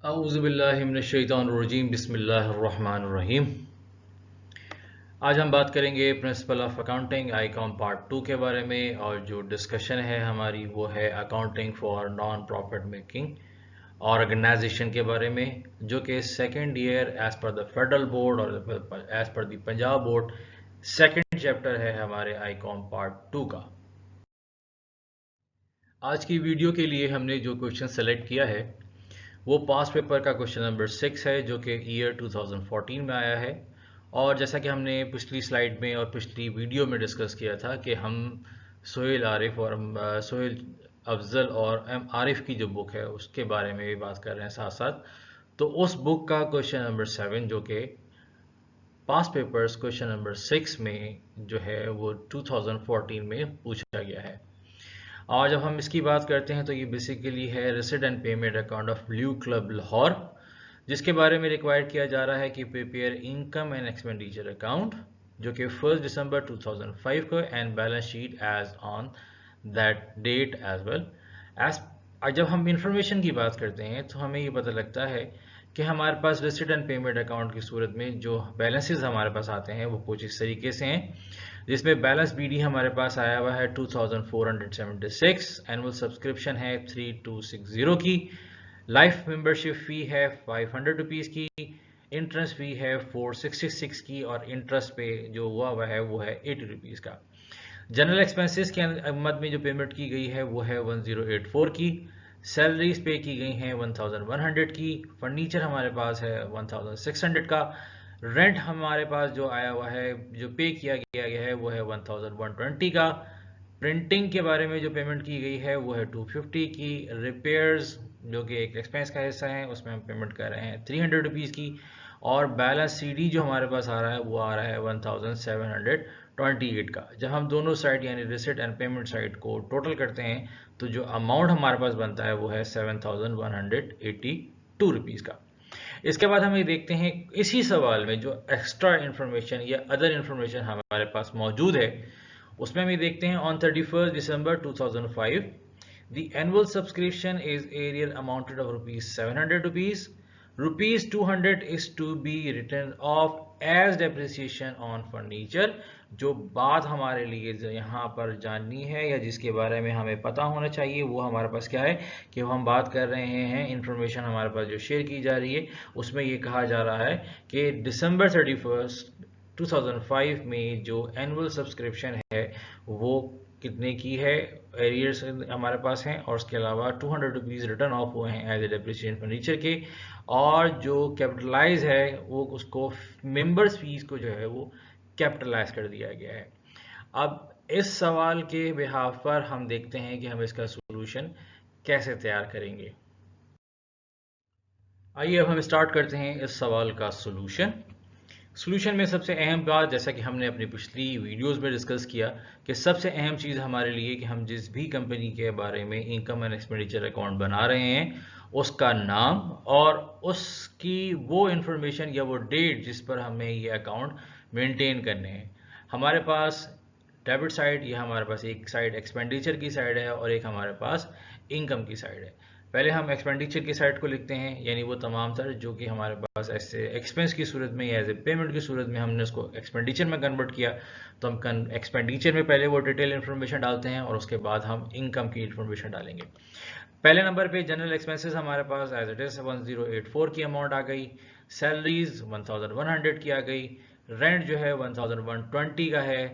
औज़ुबिल्लाहिमिनश्शैतानिर्रजीम बिस्मिल्लाहिर्रहमानिर्रहीम। आज हम बात करेंगे principle of accounting Icom part 2 के बारे में, और जो डिस्कशन है हमारी वो है accounting for non profit making organisation के बारे में, जो कि second year as per the federal board और as per the Punjab board second chapter है हमारे आईकॉम पार्ट 2 का। आज की वीडियो के लिए हमने जो क्वेश्चन सेलेक्ट किया है वो पास पेपर का क्वेश्चन नंबर 6 है, जो कि ईयर 2014 में आया है। और जैसा कि हमने पिछली स्लाइड में और पिछली वीडियो में डिस्कस किया था कि हम सोहेल आरिफ और सोहेल अफजल और एम आरिफ की जो बुक है उसके बारे में भी बात कर रहे हैं साथ साथ। तो उस बुक का क्वेश्चन नंबर 7 जो कि पास पेपर्स क्वेश्चन नंबर 6 में जो है वो 2014 में पूछा गया है। और जब हम इसकी बात करते हैं तो ये बेसिकली है receipt and payment account of blue club Lahore, जिसके बारे में रिक्वायर्ड किया जा रहा है कि prepare income and expenditure account, जो कि 1 दिसंबर 2005 को, and balance sheet as on that date as well as. जब हम इंफॉर्मेशन की बात करते हैं तो हमें ये पता लगता है कि हमारे पास रिसिट एंड पेमेंट अकाउंट की सूरत में जो बैलेंसेस हमारे पास आते हैं वो कुछ इस तरीके से हैं, जिसमें बैलेंस बीडी हमारे पास आया हुआ है 2476, एनुअल सब्सक्रिप्शन है 3260 की, लाइफ मेंबरशिप फ़ी है 500 रुपीज़ की, इंटरेस्ट फ़ी है 466 की, और इंटरेस्ट पे जो हुआ है वो है 80 रुपीज़ का। जनरल एक्सपेंसेस के मद में जो पेमेंट की गई है वो है 1084 की, सैलरीज पे की गई हैं 1100 की, फर्नीचर हमारे पास है 1600 का, रेंट हमारे पास जो आया हुआ है जो पे किया गया है वो है 1120 का, प्रिंटिंग के बारे में जो पेमेंट की गई है वो है 250 की, रिपेयर्स जो कि एक एक्सपेंस का हिस्सा है उसमें हम पेमेंट कर रहे हैं 300 रुपीज़ की, और बैलेंस सीडी जो हमारे पास आ रहा है वो आ रहा है 1728 का। जब हम दोनों साइड यानी रिसिट एंड पेमेंट साइड को टोटल करते हैं तो जो अमाउंट हमारे पास बनता है वो है 7182 रुपीज़ का। इसके बाद हम ये देखते हैं इसी सवाल में जो एक्स्ट्रा इन्फॉर्मेशन या अदर इन्फॉर्मेशन हमारे पास मौजूद है, उसमें हम ये देखते हैं on 31 December 2005 the annual subscription is area amounted of rupees 700 rupees. Rupees 200 is to be written off as depreciation on furniture। जो बात हमारे लिए यहाँ पर जाननी है या जिसके बारे में हमें पता होना चाहिए वो हमारे पास क्या है कि हम बात कर रहे हैं इंफॉर्मेशन हमारे पास जो शेयर की जा रही है उसमें ये कहा जा रहा है कि दिसंबर 31 2005 में जो एनुअल सब्सक्रिप्शन है वो कितने की है, एरियर्स हमारे पास हैं, और उसके अलावा 200 रुपीज़ रिटर्न ऑफ हुए हैं एज ए डेप्रिसिएशन फर्नीचर के, और जो कैपिटलाइज है वो उसको मेंबर्स फीस को जो है वो कैपिटलाइज कर दिया गया है। अब इस सवाल के बिहाफ पर हम देखते हैं कि हम इसका सोल्यूशन कैसे तैयार करेंगे। आइए अब हम स्टार्ट करते हैं इस सवाल का सोल्यूशन में सबसे अहम बात, जैसा कि हमने अपनी पिछली वीडियोस में डिस्कस किया, कि सबसे अहम चीज़ हमारे लिए कि हम जिस भी कंपनी के बारे में इनकम एंड एक्सपेंडिचर अकाउंट बना रहे हैं उसका नाम और उसकी वो इन्फॉर्मेशन या वो डेट जिस पर हमें ये अकाउंट मेंटेन करने हैं। हमारे पास डेबिट साइड, ये हमारे पास एक साइड एक्सपेंडिचर की साइड है और एक हमारे पास इनकम की साइड है। पहले हम एक्सपेंडिचर की साइड को लिखते हैं, यानी वो तमाम तर जो कि हमारे पास ऐसे एक्सपेंस की सूरत में या एज ए पेमेंट की सूरत में हमने उसको एक्सपेंडिचर में कन्वर्ट किया, तो हम एक्सपेंडिचर में पहले वो डिटेल इन्फॉर्मेशन डालते हैं और उसके बाद हम इनकम की इन्फॉर्मेशन डालेंगे। पहले नंबर पे जनरल एक्सपेंसेस हमारे पास एज इट इज 1084 की अमाउंट आ गई, सैलरीज 1100 की आ गई, रेंट जो है 1120 का है,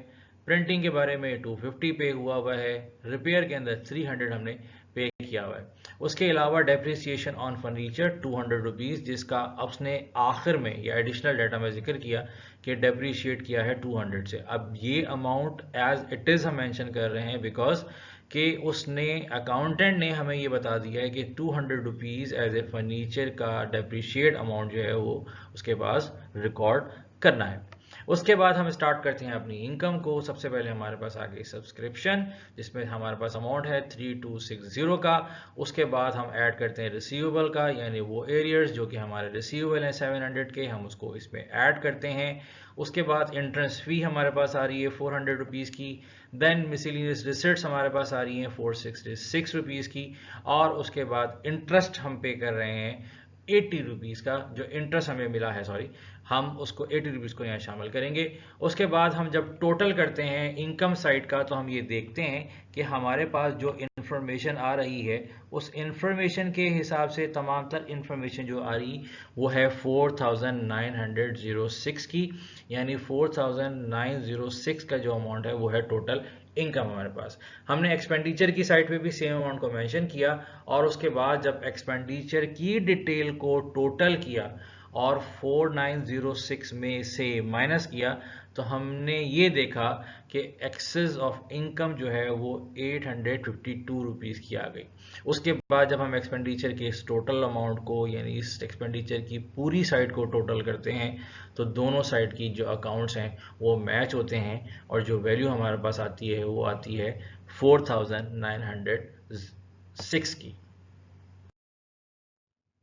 प्रिंटिंग के बारे में 250 पे हुआ है, रिपेयर के अंदर 300 हमने पे किया हुआ है। उसके अलावा डेप्रिसिएशन ऑन फर्नीचर 200 रुपीज़, जिसका उसने आखिर में या एडिशनल डाटा में जिक्र किया कि डेप्रिशिएट किया है 200 से। अब ये अमाउंट एज इट इज़ हम मेंशन कर रहे हैं बिकॉज कि उसने अकाउंटेंट ने हमें ये बता दिया है कि 200 रुपीज़ एज ए फर्नीचर का डेप्रिशिएट अमाउंट जो है वो उसके पास रिकॉर्ड करना है। उसके बाद हम स्टार्ट करते हैं अपनी इनकम को। सबसे पहले हमारे पास आ गई सब्सक्रिप्शन, जिसमें हमारे पास अमाउंट है 3260 का। उसके बाद हम ऐड करते हैं रिसीवेबल का, यानी वो एरियर्स जो कि हमारे रिसीवेबल हैं 700 के, हम उसको इसमें ऐड करते हैं। उसके बाद इंटरेस्ट फी हमारे पास आ रही है 400 रुपीज़ की। देन मिसलेनियस रिसिट्स हमारे पास आ रही हैं 466 रुपीज़ की। और उसके बाद इंटरेस्ट हम पे कर रहे हैं 80 रुपीज़ का जो इंटरेस्ट हमें मिला है, सॉरी, हम उसको 80 रुपीज़ को यहाँ शामिल करेंगे। उसके बाद हम जब टोटल करते हैं इनकम साइड का, तो हम ये देखते हैं कि हमारे पास जो इंफॉर्मेशन आ रही है उस इंफॉर्मेशन के हिसाब से तमाम तर इंफॉर्मेशन जो आ रही वो है 4906 की, यानी 4906 का जो अमाउंट है वो है टोटल इनकम हमारे पास। हमने एक्सपेंडिचर की साइड पे भी सेम अमाउंट को मेंशन किया, और उसके बाद जब एक्सपेंडिचर की डिटेल को टोटल किया और 4906 में से माइनस किया, तो हमने ये देखा कि एक्सेस ऑफ इनकम जो है वो 852 रुपीज़ की आ गई। उसके बाद जब हम एक्सपेंडिचर के इस टोटल अमाउंट को, यानी इस एक्सपेंडिचर की पूरी साइड को टोटल करते हैं, तो दोनों साइड की जो अकाउंट्स हैं वो मैच होते हैं, और जो वैल्यू हमारे पास आती है वो आती है 4906 की।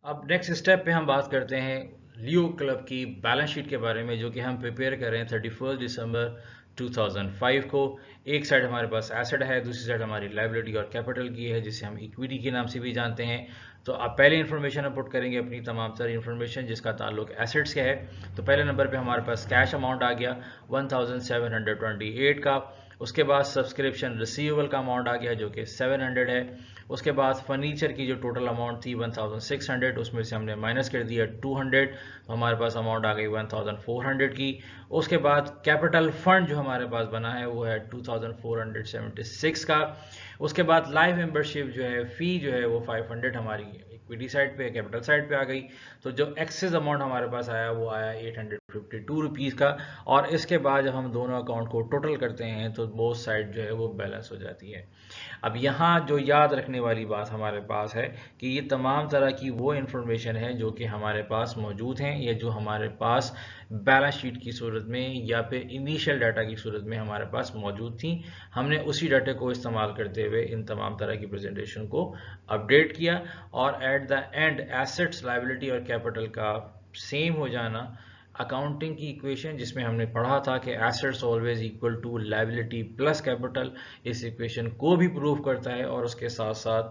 अब नेक्स्ट स्टेप पे हम बात करते हैं लियो क्लब की बैलेंस शीट के बारे में, जो कि हम प्रिपेयर कर रहे हैं 31 दिसंबर 2005 को। एक साइड हमारे पास एसेट है, दूसरी साइड हमारी लायबिलिटी और कैपिटल की है, जिसे हम इक्विटी के नाम से भी जानते हैं। तो अब पहले इन्फॉर्मेशन हम पुट करेंगे अपनी तमाम सारी इन्फॉर्मेशन जिसका ताल्लुक एसेट्स का है। तो पहले नंबर पे हमारे पास कैश अमाउंट आ गया 1728 का। उसके बाद सब्सक्रिप्शन रिसीवेबल का अमाउंट आ गया जो कि 700 है। उसके बाद फर्नीचर की जो टोटल अमाउंट थी 1600, उसमें से हमने माइनस कर दिया 200, तो हमारे पास अमाउंट आ गई 1400 की। उसके बाद कैपिटल फंड जो हमारे पास बना है वो है 2476 का। उसके बाद लाइव मेंबरशिप जो है, फी जो है वो 500 हमारी इक्विटी साइड पे, कैपिटल साइड पे आ गई। तो जो एक्सेस अमाउंट हमारे पास आया वो आया 852 रुपीज़ का। और इसके बाद जब हम दोनों अकाउंट को टोटल करते हैं तो बोथ साइड जो है वो बैलेंस हो जाती है। अब यहाँ जो याद रखने वाली बात हमारे पास है कि ये तमाम तरह की वो इन्फॉर्मेशन है जो कि हमारे पास मौजूद हैं, या जो हमारे पास बैलेंस शीट की सूरत में या फिर इनिशियल डाटा की सूरत में हमारे पास मौजूद थी। हमने उसी डाटा को इस्तेमाल करते हुए इन तमाम तरह की प्रेजेंटेशन को अपडेट किया, और at the end assets, liability और कैपिटल का सेम हो जाना अकाउंटिंग की इक्वेशन जिसमें हमने पढ़ा था कि assets always equal to liability plus capital, इस इक्वेशन को भी प्रूव करता है। और उसके साथ साथ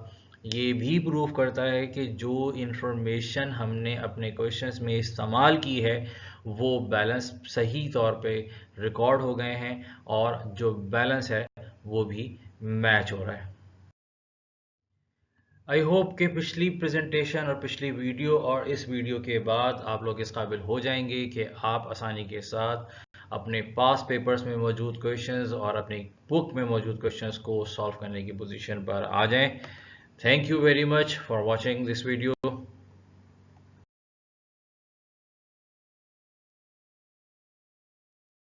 ये भी प्रूव करता है कि जो इंफॉर्मेशन हमने अपने क्वेश्चंस में इस्तेमाल की है वो बैलेंस सही तौर पे रिकॉर्ड हो गए हैं, और जो बैलेंस है वो भी मैच हो रहा है। आई होप कि पिछली प्रेजेंटेशन और पिछली वीडियो और इस वीडियो के बाद आप लोग इस काबिल हो जाएंगे कि आप आसानी के साथ अपने पास पेपर्स में मौजूद क्वेश्चंस और अपनी बुक में मौजूद क्वेश्चंस को सॉल्व करने की पोजीशन पर आ जाएं। Thank you very much for watching this video.